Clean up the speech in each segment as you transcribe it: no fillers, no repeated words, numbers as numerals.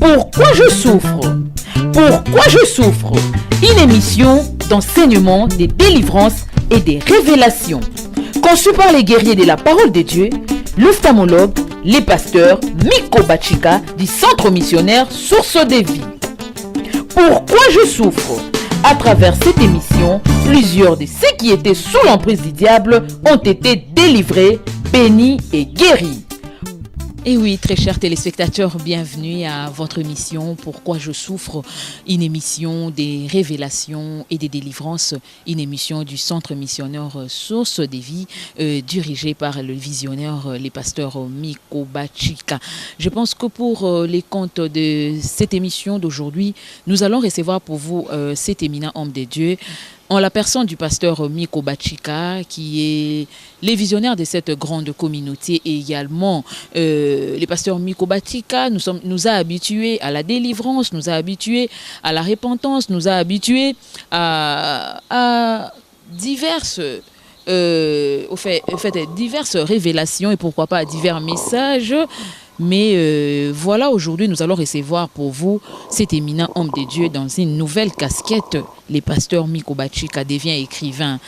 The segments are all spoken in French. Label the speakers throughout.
Speaker 1: Pourquoi je souffre? Pourquoi je souffre? Une émission d'enseignement, de délivrance et des révélations. Conçue par les guerriers de la parole de Dieu, l'ophtalmologue, les pasteurs Miko Bachika du centre missionnaire Source de Vie. Pourquoi je souffre? À travers cette émission, plusieurs de ceux qui étaient sous l'emprise du diable ont été délivrés, bénis et guéris. Et oui, très chers téléspectateurs, bienvenue à votre émission Pourquoi je souffre, une émission des révélations et des délivrances, une émission du centre missionnaire Source de Vie, dirigée par le visionnaire, les pasteurs Miko Bachika. Je pense que pour les comptes de cette émission d'aujourd'hui, nous allons recevoir pour vous cet éminent homme de Dieu, en la personne du pasteur Miko Bachika, qui est les visionnaires de cette grande communauté, et également le pasteur Miko Bachika nous a habitués à la délivrance, nous a habitués à la repentance, nous a habitués à diverses diverses révélations et pourquoi pas à divers messages. Mais voilà, aujourd'hui, nous allons recevoir pour vous cet éminent homme de Dieu dans une nouvelle casquette. Le pasteur Miko Bachika devient écrivain.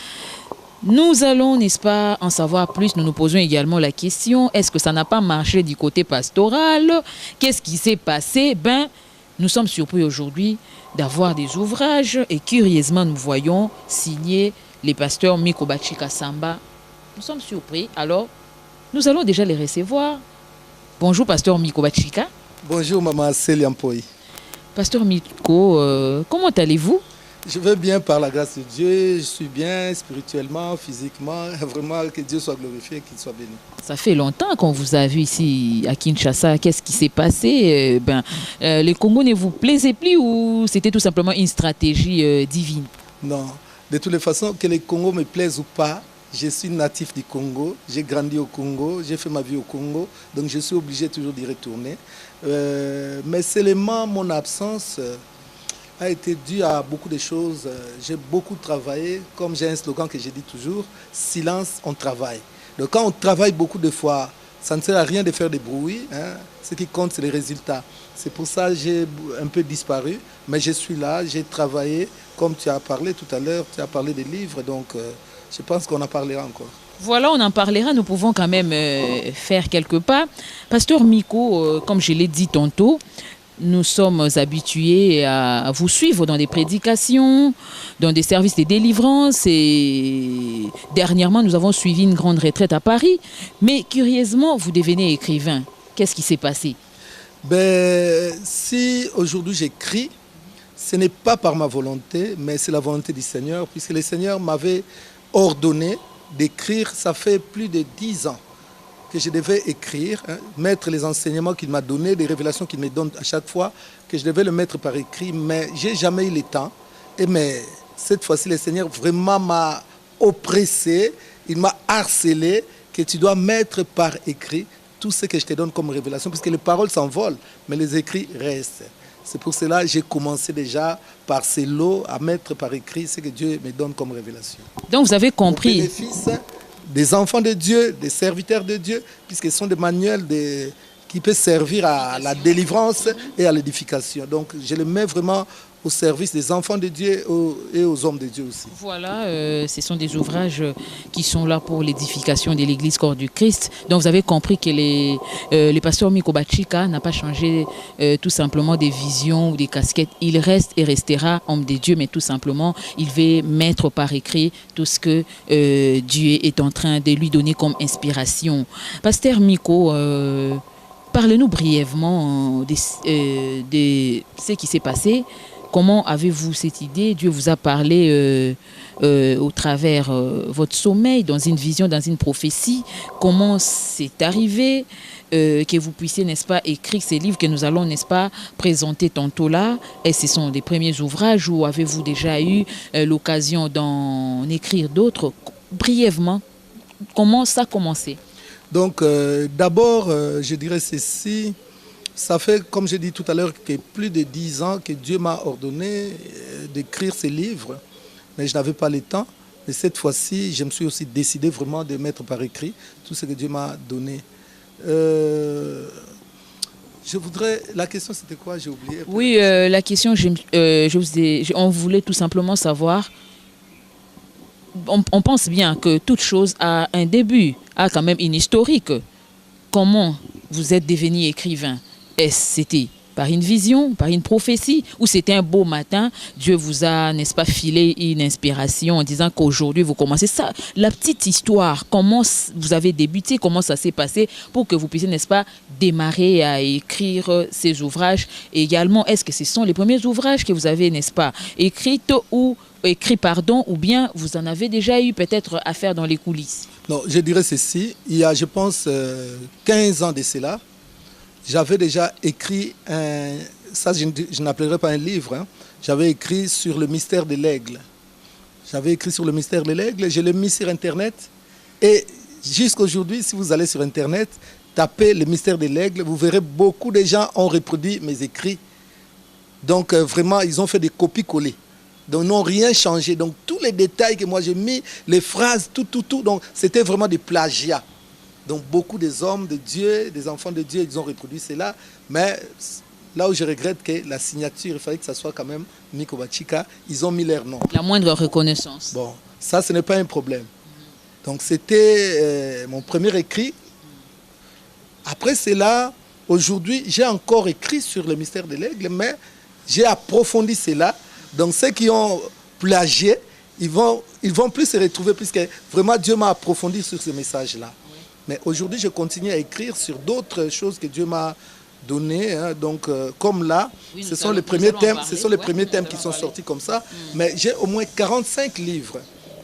Speaker 1: Nous allons, n'est-ce pas, en savoir plus. Nous nous posons également la question, est-ce que ça n'a pas marché du côté pastoral? Qu'est-ce qui s'est passé? Nous sommes surpris aujourd'hui d'avoir des ouvrages et curieusement, nous voyons signer les pasteurs Miko Bachika Samba. Nous sommes surpris. Alors, nous allons déjà les recevoir. Bonjour, pasteur Miko Bachika.
Speaker 2: Bonjour, maman Célia Mpoy.
Speaker 1: Pasteur Miko, comment allez-vous?
Speaker 2: Je vais bien par la grâce de Dieu. Je suis bien spirituellement, physiquement. Vraiment, que Dieu soit glorifié, qu'il soit béni.
Speaker 1: Ça fait longtemps qu'on vous a vu ici à Kinshasa. Qu'est-ce qui s'est passé? Le Congo ne vous plaisait plus ou c'était tout simplement une stratégie divine?
Speaker 2: Non. De toutes les façons, que le Congo me plaise ou pas, je suis natif du Congo, j'ai grandi au Congo, j'ai fait ma vie au Congo, donc je suis obligé toujours d'y retourner. Mais seulement mon absence a été due à beaucoup de choses. J'ai beaucoup travaillé, comme j'ai un slogan que j'ai dit toujours, silence, on travaille. Donc quand on travaille beaucoup de fois, ça ne sert à rien de faire des bruits, hein. Ce qui compte, c'est les résultats. C'est pour ça que j'ai un peu disparu, mais je suis là, j'ai travaillé, comme tu as parlé tout à l'heure, tu as parlé des livres, donc je pense qu'on en parlera encore.
Speaker 1: Voilà, on en parlera, nous pouvons quand même faire quelques pas. Pasteur Miko, comme je l'ai dit tantôt, nous sommes habitués à vous suivre dans des prédications, dans des services de délivrance et dernièrement, nous avons suivi une grande retraite à Paris. Mais curieusement, vous devenez écrivain. Qu'est-ce qui s'est passé?
Speaker 2: Si aujourd'hui j'écris, ce n'est pas par ma volonté, mais c'est la volonté du Seigneur, puisque le Seigneur m'avait ordonné d'écrire. Ça fait plus de 10 ans que je devais écrire, mettre les enseignements qu'il m'a donnés, les révélations qu'il me donne à chaque fois, que je devais le mettre par écrit, mais je n'ai jamais eu le temps. Mais cette fois-ci, le Seigneur vraiment m'a oppressé, il m'a harcelé, que tu dois mettre par écrit tout ce que je te donne comme révélation, puisque les paroles s'envolent, mais les écrits restent. C'est pour cela que j'ai commencé déjà par ces lots à mettre par écrit ce que Dieu me donne comme révélation.
Speaker 1: Donc vous avez compris.
Speaker 2: Des fils, des enfants de Dieu, des serviteurs de Dieu, puisqu'ils sont des manuels qui peuvent servir à la délivrance et à l'édification. Donc je les mets vraiment au service des enfants de Dieu et aux hommes de Dieu aussi.
Speaker 1: Voilà, ce sont des ouvrages qui sont là pour l'édification de l'Église corps du Christ. Donc vous avez compris que le pasteur Miko Bachika n'a pas changé tout simplement des visions ou des casquettes. Il reste et restera homme de Dieu, mais tout simplement, il va mettre par écrit tout ce que Dieu est en train de lui donner comme inspiration. Pasteur Miko, parlez-nous brièvement de ce qui s'est passé. Comment avez-vous cette idée? Dieu vous a parlé au travers votre sommeil, dans une vision, dans une prophétie. Comment c'est arrivé que vous puissiez, n'est-ce pas, écrire ces livres que nous allons, n'est-ce pas, présenter tantôt là? Et ce sont des premiers ouvrages ou avez-vous déjà eu l'occasion d'en écrire d'autres? Brièvement, comment ça a commencé?
Speaker 2: Donc d'abord, je dirais ceci. Ça fait, comme j'ai dit tout à l'heure, que plus de 10 ans que Dieu m'a ordonné d'écrire ces livres, mais je n'avais pas le temps. Mais cette fois-ci, je me suis aussi décidé vraiment de mettre par écrit tout ce que Dieu m'a donné. Je voudrais... La question, c'était quoi? J'ai oublié.
Speaker 1: Oui, la question, on voulait tout simplement savoir, on pense bien que toute chose a un début, a quand même une historique. Comment vous êtes devenu écrivain? C'était par une vision, par une prophétie, ou c'était un beau matin, Dieu vous a, n'est-ce pas, filé une inspiration en disant qu'aujourd'hui vous commencez ça? La petite histoire, comment vous avez débuté, comment ça s'est passé pour que vous puissiez, n'est-ce pas, démarrer à écrire ces ouvrages? Et également, est-ce que ce sont les premiers ouvrages que vous avez, n'est-ce pas, écrits ou bien vous en avez déjà eu peut-être à faire dans les coulisses?
Speaker 2: Non, je dirais ceci. Il y a, je pense, 15 ans de cela, j'avais déjà écrit ça je n'appellerais pas un livre, hein. J'avais écrit sur le mystère de l'aigle. J'avais écrit sur le mystère de l'aigle, je l'ai mis sur Internet. Et jusqu'à aujourd'hui, si vous allez sur Internet, tapez le mystère de l'aigle, vous verrez beaucoup de gens ont reproduit mes écrits. Donc vraiment, ils ont fait des copies-collées. Donc, ils n'ont rien changé. Donc, tous les détails que moi j'ai mis, les phrases, tout. Donc, c'était vraiment des plagiats. Donc, beaucoup des hommes de Dieu, des enfants de Dieu, ils ont reproduit cela. Mais là où je regrette que la signature, il fallait que ça soit quand même Miko Bachika, ils ont mis leur nom.
Speaker 1: La moindre reconnaissance.
Speaker 2: Bon, ça, ce n'est pas un problème. Donc, c'était mon premier écrit. Après cela, aujourd'hui, j'ai encore écrit sur le mystère de l'aigle, mais j'ai approfondi cela. Donc ceux qui ont plagié, ils vont plus se retrouver puisque vraiment Dieu m'a approfondi sur ce message-là. Oui. Mais aujourd'hui, je continue à écrire sur d'autres choses que Dieu m'a données. Hein. Donc comme là, oui, ce sont les premiers thèmes qui sont sortis comme ça. Mais j'ai au moins 45 livres.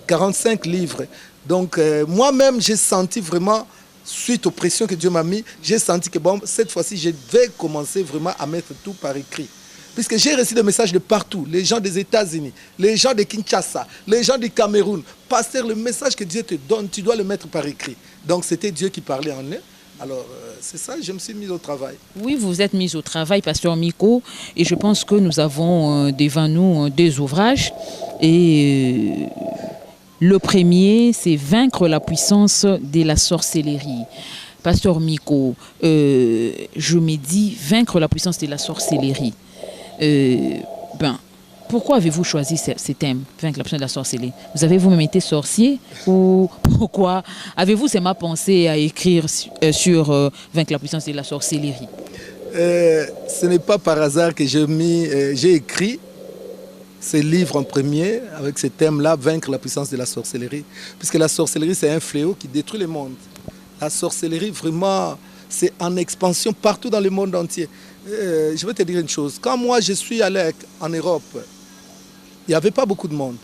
Speaker 2: 45 livres. Donc moi-même, j'ai senti vraiment, suite aux pressions que Dieu m'a mis, j'ai senti que bon, cette fois-ci, je vais commencer vraiment à mettre tout par écrit. Puisque j'ai reçu des messages de partout, les gens des États-Unis, les gens de Kinshasa, les gens du Cameroun. Pasteur, le message que Dieu te donne, tu dois le mettre par écrit. Donc c'était Dieu qui parlait en eux. Alors c'est ça, je me suis mis au travail.
Speaker 1: Oui, vous vous êtes mis au travail, Pasteur Miko, et je pense que nous avons devant nous deux ouvrages. Et le premier, c'est Vaincre la puissance de la sorcellerie. Pasteur Miko, je me dis Vaincre la puissance de la sorcellerie. Pourquoi avez-vous choisi ces thèmes, Vaincre la puissance de la sorcellerie? Vous avez vous-même été sorcier ou pourquoi avez-vous seulement pensé à écrire sur Vaincre la puissance de la sorcellerie?
Speaker 2: Ce n'est pas par hasard que j'ai écrit ce livre en premier avec ce thème-là, Vaincre la puissance de la sorcellerie. Puisque la sorcellerie, c'est un fléau qui détruit le monde. La sorcellerie, vraiment, c'est en expansion partout dans le monde entier. Je vais te dire une chose. Quand moi, je suis allé en Europe, il n'y avait pas beaucoup de monde.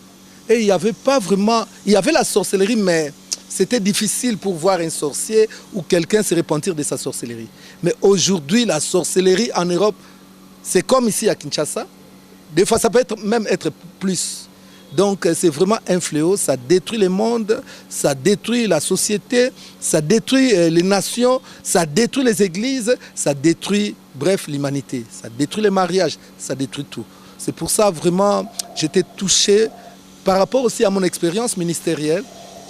Speaker 2: Et il n'y avait pas vraiment... Il y avait la sorcellerie, mais c'était difficile pour voir un sorcier ou quelqu'un se repentir de sa sorcellerie. Mais aujourd'hui, la sorcellerie en Europe, c'est comme ici à Kinshasa. Des fois, ça peut même être plus. Donc, c'est vraiment un fléau. Ça détruit le monde, ça détruit la société, ça détruit les nations, ça détruit les églises, ça détruit, bref, l'humanité. Ça détruit les mariages, ça détruit tout. C'est pour ça, vraiment, j'étais touché. Par rapport aussi à mon expérience ministérielle,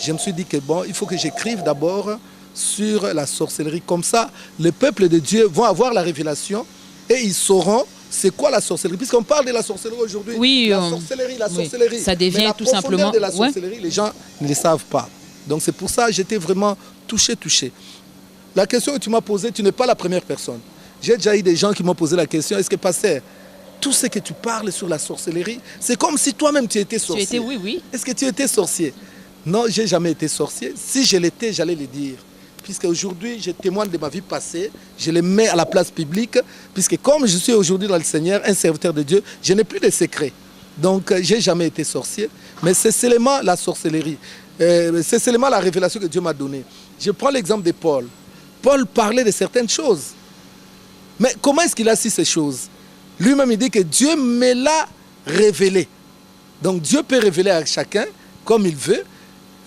Speaker 2: je me suis dit que bon, il faut que j'écrive d'abord sur la sorcellerie. Comme ça, le peuple de Dieu vont avoir la révélation et ils sauront c'est quoi la sorcellerie. Puisqu'on parle de la sorcellerie aujourd'hui,
Speaker 1: oui,
Speaker 2: la sorcellerie.
Speaker 1: Oui. Ça devient
Speaker 2: mais la
Speaker 1: tout simplement
Speaker 2: de la sorcellerie, les gens ne le savent pas. Donc c'est pour ça que j'étais vraiment touché. La question que tu m'as posée, tu n'es pas la première personne. J'ai déjà eu des gens qui m'ont posé la question, est-ce que pasteur, tout ce que tu parles sur la sorcellerie, c'est comme si toi-même tu étais sorcier.
Speaker 1: Oui.
Speaker 2: Est-ce que tu étais sorcier? Non, je n'ai jamais été sorcier. Si je l'étais, j'allais le dire. Puisque aujourd'hui, je témoigne de ma vie passée, je les mets à la place publique, puisque comme je suis aujourd'hui dans le Seigneur, un serviteur de Dieu, je n'ai plus de secrets. Donc, je n'ai jamais été sorcier, mais c'est seulement la sorcellerie. C'est seulement la révélation que Dieu m'a donnée. Je prends l'exemple de Paul. Paul parlait de certaines choses. Mais comment est-ce qu'il a su ces choses? Lui-même, il dit que Dieu me l'a révélé. Donc, Dieu peut révéler à chacun comme il veut.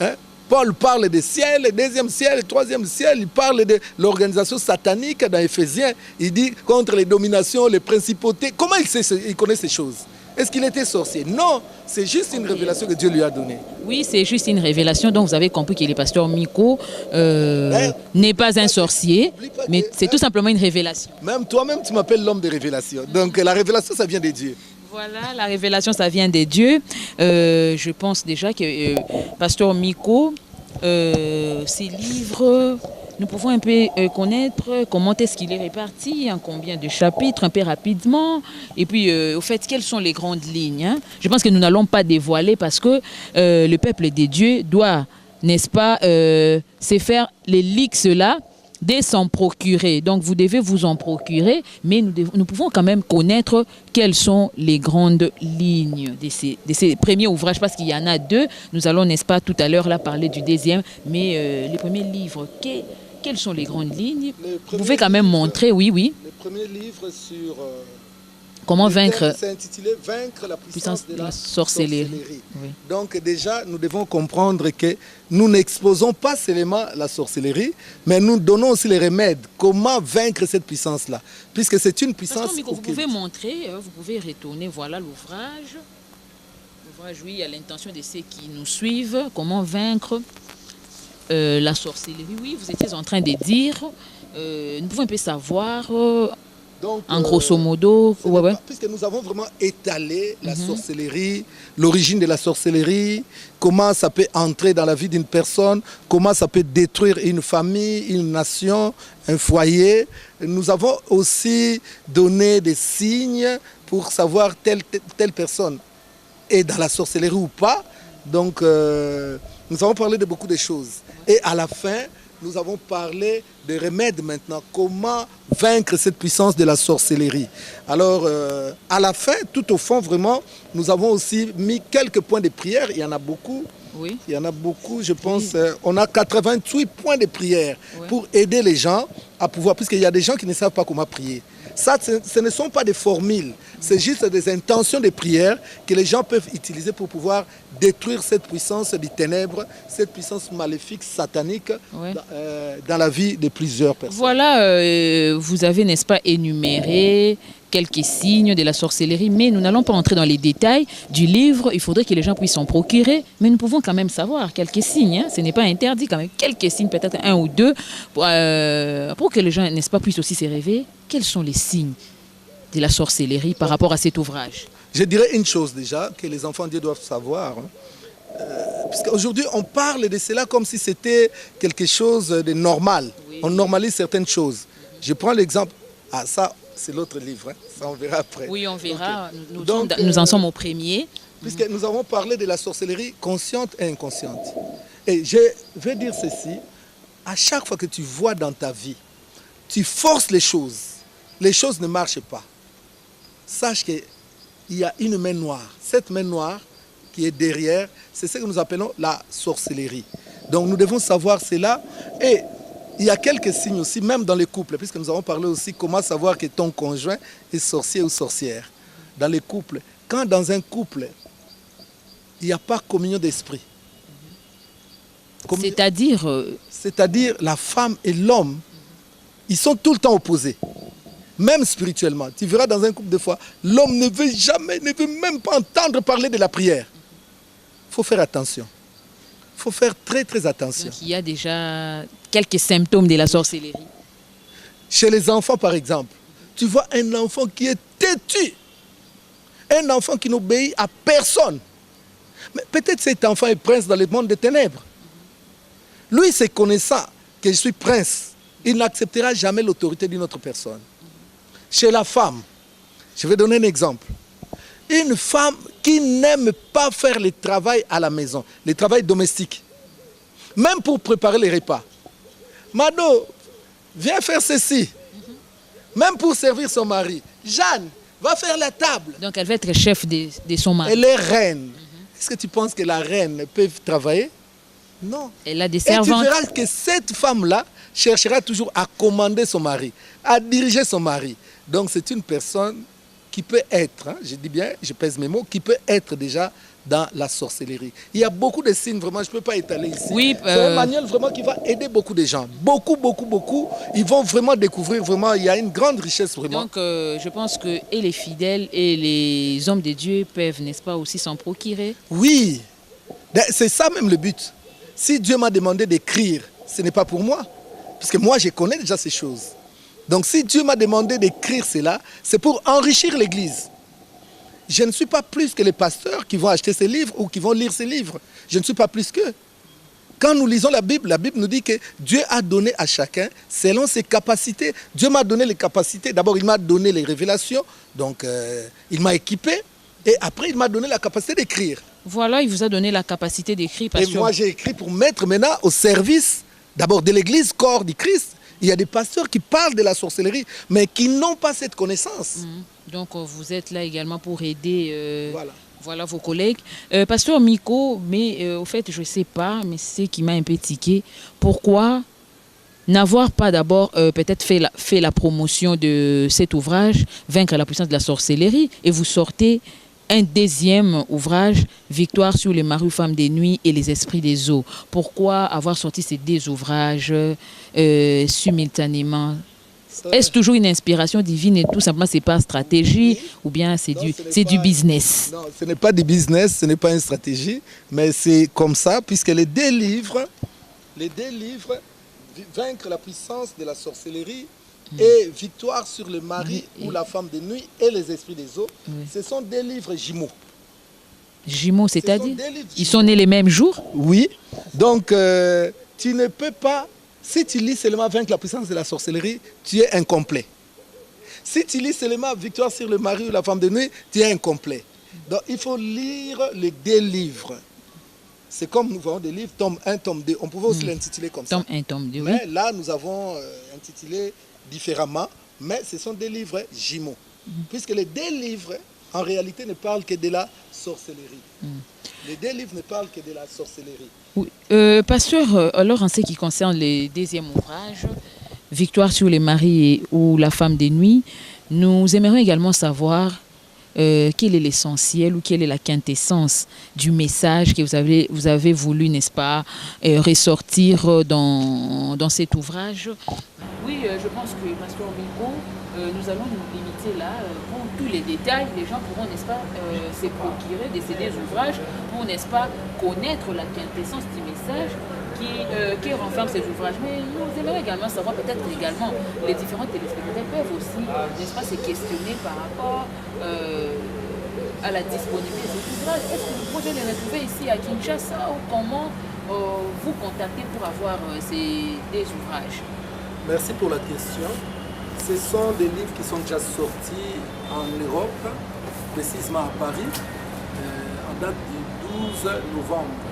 Speaker 2: Hein? Paul parle des ciels, le deuxième ciel, le troisième ciel. Il parle de l'organisation satanique dans Éphésiens. Il dit contre les dominations, les principautés. Comment il connaît ces choses? Est-ce qu'il était sorcier? Non, c'est juste une révélation que Dieu lui a donnée.
Speaker 1: Oui, c'est juste une révélation. Donc, vous avez compris que le pasteur Miko n'est pas un sorcier, mais c'est tout simplement une révélation.
Speaker 2: Même toi-même, tu m'appelles l'homme de révélation. Donc, la révélation, ça vient de Dieu.
Speaker 1: Voilà, la révélation, ça vient des dieux. Je pense déjà que pasteur Miko, ses livres, nous pouvons un peu connaître comment est-ce qu'il est réparti, en combien de chapitres, un peu rapidement. Et puis, au fait, quelles sont les grandes lignes, hein? Je pense que nous n'allons pas dévoiler parce que le peuple des dieux doit, n'est-ce pas, se faire les leaks là dès s'en procurer. Donc, vous devez vous en procurer, mais nous pouvons quand même connaître quelles sont les grandes lignes de ces premiers ouvrages, parce qu'il y en a deux. Nous allons, n'est-ce pas, tout à l'heure là parler du deuxième, mais les premiers livres, quelles sont les grandes lignes? Vous pouvez quand même montrer, oui.
Speaker 2: Le premier livre sur...
Speaker 1: Comment vaincre?
Speaker 2: C'est intitulé « Vaincre la puissance de la
Speaker 1: sorcellerie ».
Speaker 2: Oui. Donc déjà, nous devons comprendre que nous n'exposons pas seulement la sorcellerie, mais nous donnons aussi les remèdes. Comment vaincre cette puissance-là? Puisque c'est une puissance...
Speaker 1: Vous pouvez montrer, vous pouvez retourner, voilà l'ouvrage. L'ouvrage, oui, à l'intention de ceux qui nous suivent. Comment vaincre la sorcellerie? Oui, vous étiez en train de dire, nous pouvons un peu savoir... Donc, en grosso modo,
Speaker 2: puisque nous avons vraiment étalé la sorcellerie, l'origine de la sorcellerie, comment ça peut entrer dans la vie d'une personne, comment ça peut détruire une famille, une nation, un foyer. Nous avons aussi donné des signes pour savoir telle personne est dans la sorcellerie ou pas. Donc, nous avons parlé de beaucoup de choses. Et à la fin, nous avons parlé de remèdes maintenant. Comment vaincre cette puissance de la sorcellerie? Alors, à la fin, tout au fond, vraiment, nous avons aussi mis quelques points de prière. Il y en a beaucoup.
Speaker 1: Oui.
Speaker 2: Il y en a beaucoup, je pense. Oui. On a 88 points de prière pour aider les gens à pouvoir... Puisqu'il y a des gens qui ne savent pas comment prier. Ça, ce ne sont pas des formules. C'est juste des intentions de prière que les gens peuvent utiliser pour pouvoir détruire cette puissance des ténèbres, cette puissance maléfique, satanique dans la vie de plusieurs personnes.
Speaker 1: Voilà, vous avez, n'est-ce pas, énuméré quelques signes de la sorcellerie, mais nous n'allons pas entrer dans les détails du livre. Il faudrait que les gens puissent s'en procurer, mais nous pouvons quand même savoir quelques signes. Hein. Ce n'est pas interdit quand même. Quelques signes, peut-être un ou deux, pour que les gens, n'est-ce pas, puissent aussi se réveiller. Quels sont les signes de la sorcellerie par rapport à cet ouvrage?
Speaker 2: Je dirais une chose déjà, que les enfants de Dieu doivent savoir. Puisqu'aujourd'hui, on parle de cela comme si c'était quelque chose de normal. Oui. On normalise certaines choses. Je prends l'exemple... Ah, ça, c'est l'autre livre. Hein. Ça, on verra après.
Speaker 1: Oui, on verra. Okay. Nous en sommes au premier.
Speaker 2: Puisque nous avons parlé de la sorcellerie consciente et inconsciente. Et je vais dire ceci. À chaque fois que tu vois dans ta vie, tu forces les choses ne marchent pas. Sache qu'il y a une main noire. Cette main noire qui est derrière, c'est ce que nous appelons la sorcellerie. Donc nous devons savoir cela. Et il y a quelques signes aussi, même dans les couples, puisque nous avons parlé aussi comment savoir que ton conjoint est sorcier ou sorcière. Dans les couples, quand dans un couple, il n'y a pas communion d'esprit. C'est-à-dire la femme et l'homme, ils sont tout le temps opposés. Même spirituellement. Tu verras dans un couple de fois, l'homme ne veut même pas entendre parler de la prière. Il faut faire attention. Il faut faire très très attention.
Speaker 1: Donc, il y a déjà quelques symptômes de la sorcellerie.
Speaker 2: Chez les enfants par exemple, tu vois un enfant qui est têtu. Un enfant qui n'obéit à personne. Mais peut-être cet enfant est prince dans le monde des ténèbres. Lui, c'est connaissant que je suis prince. Il n'acceptera jamais l'autorité d'une autre personne. Chez la femme, je vais donner un exemple. Une femme qui n'aime pas faire le travail à la maison, le travail domestique, même pour préparer les repas. Mado, viens faire ceci. Même pour servir son mari. Jeanne, va faire la table.
Speaker 1: Donc elle va être chef de son mari.
Speaker 2: Elle est reine. Est-ce que tu penses que la reine peut travailler? Non.
Speaker 1: Elle a des servantes.
Speaker 2: Et tu verras que cette femme-là cherchera toujours à commander son mari, à diriger son mari. Donc c'est une personne qui peut être, hein, je dis bien, je pèse mes mots, qui peut être déjà dans la sorcellerie. Il y a beaucoup de signes, vraiment, je ne peux pas étaler ici.
Speaker 1: Oui,
Speaker 2: c'est un manuel vraiment qui va aider beaucoup de gens. Beaucoup. Ils vont vraiment découvrir, vraiment, il y a une grande richesse vraiment.
Speaker 1: Donc, je pense que et les fidèles et les hommes de Dieu peuvent, n'est-ce pas, aussi s'en procurer.
Speaker 2: Oui, c'est ça même le but. Si Dieu m'a demandé d'écrire, ce n'est pas pour moi. Parce que moi, je connais déjà ces choses. Donc, si Dieu m'a demandé d'écrire cela, c'est pour enrichir l'Église. Je ne suis pas plus que les pasteurs qui vont acheter ces livres ou qui vont lire ces livres. Je ne suis pas plus qu'eux. Quand nous lisons la Bible nous dit que Dieu a donné à chacun selon ses capacités. Dieu m'a donné les capacités. D'abord, il m'a donné les révélations. Donc, il m'a équipé. Et après, il m'a donné la capacité d'écrire.
Speaker 1: Voilà, il vous a donné la capacité d'écrire.
Speaker 2: Et moi, j'ai écrit pour mettre maintenant au service, d'abord de l'Église, corps du Christ. Il y a des pasteurs qui parlent de la sorcellerie, mais qui n'ont pas cette connaissance.
Speaker 1: Donc, vous êtes là également pour aider voilà vos collègues. Pasteur Miko, mais au fait, je ne sais pas, mais c'est ce qui m'a un peu tiqué. Pourquoi n'avoir pas d'abord peut-être fait la promotion de cet ouvrage, Vaincre la puissance de la sorcellerie, et vous sortez un deuxième ouvrage, Victoire sur les maris, femmes des nuits et les esprits des eaux. Pourquoi avoir sorti ces deux ouvrages simultanément? Est-ce toujours une inspiration divine et tout simplement c'est pas stratégie ou bien c'est du business?
Speaker 2: Non, ce n'est pas du business, ce n'est pas une stratégie, mais c'est comme ça puisque les deux livres, Vaincre la puissance de la sorcellerie et Victoire sur le mari ou la femme de nuit et les esprits des eaux, ce sont des livres jumeaux.
Speaker 1: Jumeaux, c'est-à-dire ils sont nés les mêmes jours?
Speaker 2: Oui, donc tu ne peux pas, si tu lis seulement Vaincre la puissance de la sorcellerie, tu es incomplet. Si tu lis seulement Victoire sur le mari ou la femme de nuit, tu es incomplet. Donc il faut lire les deux livres. C'est comme nous voyons des livres, tome 1, tome 2. On pouvait aussi l'intituler comme
Speaker 1: ça. Tome 1, tome 2,
Speaker 2: mais là, nous avons intitulé différemment, mais ce sont des livres jumeaux. Puisque les deux livres, en réalité, ne parlent que de la sorcellerie. Les deux livres ne parlent que de la sorcellerie.
Speaker 1: Oui. Pasteur, alors en ce qui concerne le deuxième ouvrage, Victoire sur les maris ou la femme des nuits, nous aimerions également savoir quel est l'essentiel ou quelle est la quintessence du message que vous avez voulu, n'est-ce pas, ressortir dans cet ouvrage. Oui, je pense que, Pasteur Miko, nous allons nous limiter là. Pour tous les détails, les gens pourront, n'est-ce pas, se procurer des CD ouvrages pour, n'est-ce pas, connaître la quintessence du message qui renferme ces ouvrages. Mais nous aimerions également savoir, peut-être également, les différents téléspectateurs peuvent aussi, n'est-ce pas, se questionner par rapport à la disponibilité de ces ouvrages. Est-ce que vous pouvez les retrouver ici à Kinshasa ou comment vous contacter pour avoir des ouvrages?
Speaker 2: Merci pour la question. Ce sont des livres qui sont déjà sortis en Europe, précisément à Paris, en date du 12 novembre.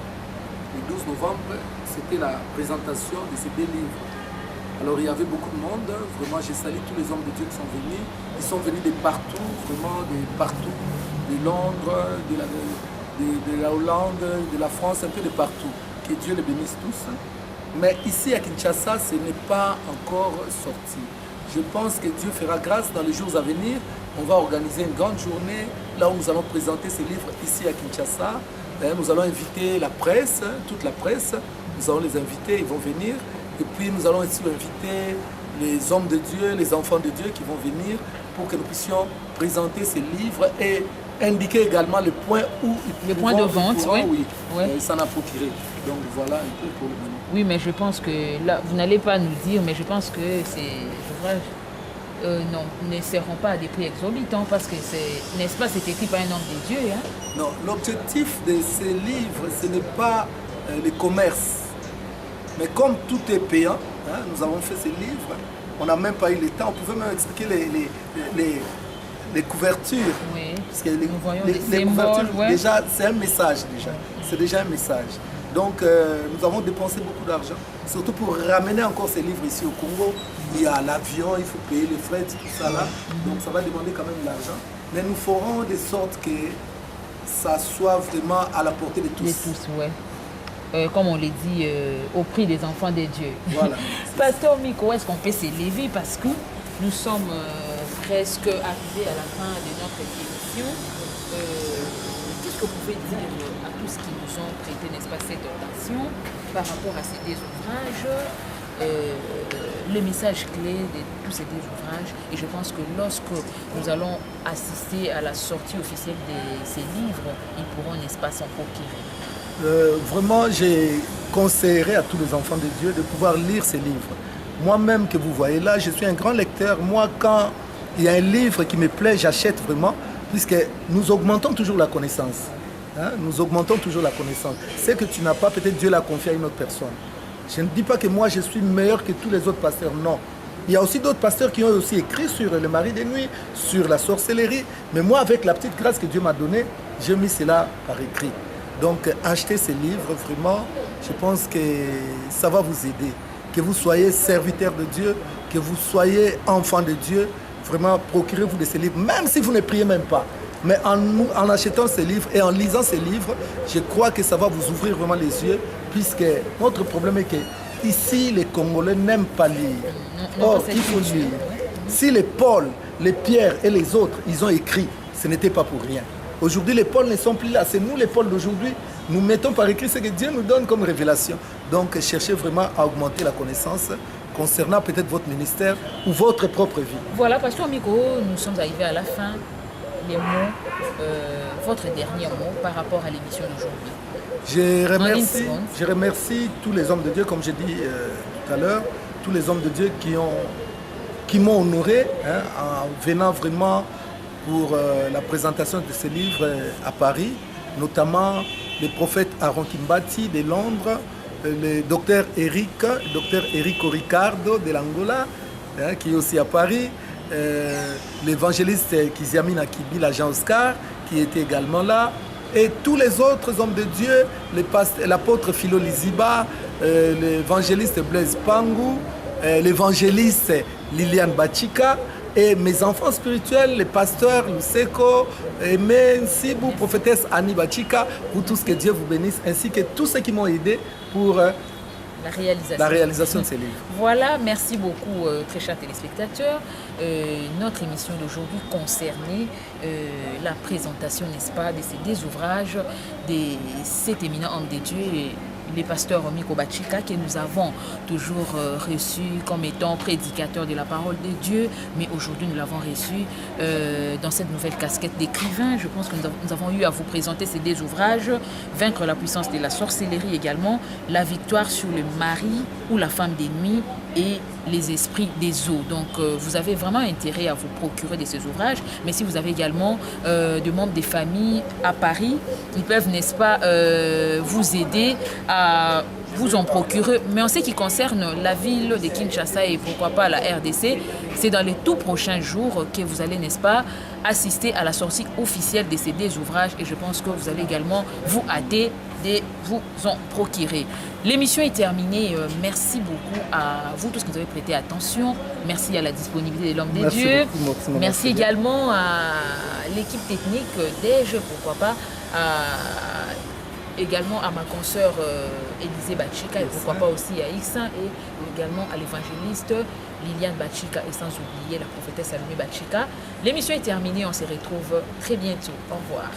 Speaker 2: Le 12 novembre, c'était la présentation de ces deux livres. Alors il y avait beaucoup de monde, vraiment j'ai salué tous les hommes de Dieu qui sont venus. Ils sont venus de partout, vraiment de partout, de Londres, de la Hollande, de la France, un peu de partout. Que Dieu les bénisse tous. Mais ici à Kinshasa, ce n'est pas encore sorti. Je pense que Dieu fera grâce dans les jours à venir. On va organiser une grande journée là où nous allons présenter ces livres ici à Kinshasa. Nous allons inviter la presse, toute la presse. Nous allons les inviter, ils vont venir. Et puis nous allons aussi inviter les hommes de Dieu, les enfants de Dieu qui vont venir pour que nous puissions présenter ces livres et indiquer également le point où
Speaker 1: le point de vente,
Speaker 2: s'en a procuré. Donc voilà un peu pour le moment.
Speaker 1: Oui, mais je pense que là, vous n'allez pas nous dire, mais je pense que ces ouvrages ne seront pas à des prix exorbitants parce que c'est, n'est-ce pas, c'est écrit par un homme de Dieu. Hein?
Speaker 2: Non, l'objectif de ces livres, ce n'est pas le commerce. Mais comme tout est payant, hein, nous avons fait ces livres, on n'a même pas eu le temps, on pouvait même expliquer les couvertures.
Speaker 1: Oui,
Speaker 2: parce que
Speaker 1: nous voyons les couvertures,
Speaker 2: déjà, c'est un message déjà. C'est déjà un message. Donc, nous avons dépensé beaucoup d'argent, surtout pour ramener encore ces livres ici au Congo. Il y a l'avion, il faut payer les frais, tout ça là. Donc, ça va demander quand même de l'argent. Mais nous ferons de sorte que ça soit vraiment à la portée de tous.
Speaker 1: De tous, ouais. Comme on l'a dit, au prix des enfants de Dieu.
Speaker 2: Voilà.
Speaker 1: Pasteur Miko, est-ce qu'on peut s'élever parce que nous sommes presque arrivés à la fin de notre émission. Qu'est-ce que que vous pouvez dire à tous qui nous ont prêté, n'est-ce pas, cette attention par rapport à ces deux ouvrages, le message clé de tous ces deux ouvrages? Et je pense que lorsque nous allons assister à la sortie officielle de ces livres, ils pourront, n'est-ce pas, s'en procurer.
Speaker 2: Vraiment, j'ai conseillerais à tous les enfants de Dieu de pouvoir lire ces livres. Moi-même que vous voyez là, je suis un grand lecteur. Moi, quand il y a un livre qui me plaît, j'achète vraiment, puisque nous augmentons toujours la connaissance. Hein? Nous augmentons toujours la connaissance. Ce que tu n'as pas, peut-être Dieu l'a confié à une autre personne. Je ne dis pas que moi, je suis meilleur que tous les autres pasteurs, non. Il y a aussi d'autres pasteurs qui ont aussi écrit sur le mari des nuits, sur la sorcellerie. Mais moi, avec la petite grâce que Dieu m'a donnée, j'ai mis cela par écrit. Donc, achetez ces livres, vraiment, je pense que ça va vous aider. Que vous soyez serviteur de Dieu, que vous soyez enfant de Dieu, vraiment, procurez-vous de ces livres, même si vous ne priez même pas. Mais en achetant ces livres et en lisant ces livres, je crois que ça va vous ouvrir vraiment les yeux, puisque notre problème est que ici, les Congolais n'aiment pas lire. Or, il faut lire. Si les Paul, les Pierre et les autres, ils ont écrit, ce n'était pas pour rien. Aujourd'hui, les Pauls ne sont plus là. C'est nous, les Pauls d'aujourd'hui. Nous mettons par écrit ce que Dieu nous donne comme révélation. Donc, cherchez vraiment à augmenter la connaissance concernant peut-être votre ministère ou votre propre vie.
Speaker 1: Voilà, Pasteur Miko, nous sommes arrivés à la fin. Les mots, votre dernier mot par rapport à l'émission d'aujourd'hui.
Speaker 2: Je remercie tous les hommes de Dieu, comme j'ai dit tout à l'heure, tous les hommes de Dieu qui m'ont honoré en venant vraiment pour la présentation de ce livre à Paris, notamment le prophète Aaron Kimbati de Londres, le docteur Erico Ricardo de l'Angola, qui est aussi à Paris, l'évangéliste Kiziamina Kibila Jean Oscar, qui était également là, et tous les autres hommes de Dieu, l'apôtre Philo Liziba, l'évangéliste Blaise Pangou, l'évangéliste Liliane Bachika, et mes enfants spirituels, les pasteurs Luseko, Aimé, Nsibou, prophétesse Annie Bachika, vous tous, que Dieu vous bénisse, ainsi que tous ceux qui m'ont aidé pour la réalisation de ces livres.
Speaker 1: Voilà, merci beaucoup, très chers téléspectateurs. Notre émission d'aujourd'hui concernait la présentation, n'est-ce pas, de ces deux ouvrages de cet éminent homme de Dieu, les pasteurs Miko Bachika, que nous avons toujours reçu comme étant prédicateur de la parole de Dieu, mais aujourd'hui nous l'avons reçu dans cette nouvelle casquette d'écrivain. Je pense que nous avons eu à vous présenter ces deux ouvrages, Vaincre la puissance de la sorcellerie également, La victoire sur le mari ou la femme d'ennemi et Les esprits des eaux. Donc vous avez vraiment intérêt à vous procurer de ces ouvrages, mais si vous avez également des membres des familles à Paris, ils peuvent, n'est-ce pas, vous aider à vous en procurer. Mais en ce qui concerne la ville de Kinshasa et pourquoi pas la RDC, c'est dans les tout prochains jours que vous allez, n'est-ce pas, assister à la sortie officielle de ces deux ouvrages, et je pense que vous allez également vous hâter de vous en procurer. L'émission est terminée. Merci beaucoup à vous tous qui nous avez prêté attention. Merci à la disponibilité de l'homme de Dieu. Merci également à l'équipe technique d'Ege, pourquoi pas, également à ma consoeur Élisée Bachika, et pourquoi pas aussi à Ixin, et également à l'évangéliste Liliane Bachika, et sans oublier la prophétesse Salomé Bachika. L'émission est terminée, on se retrouve très bientôt. Au revoir.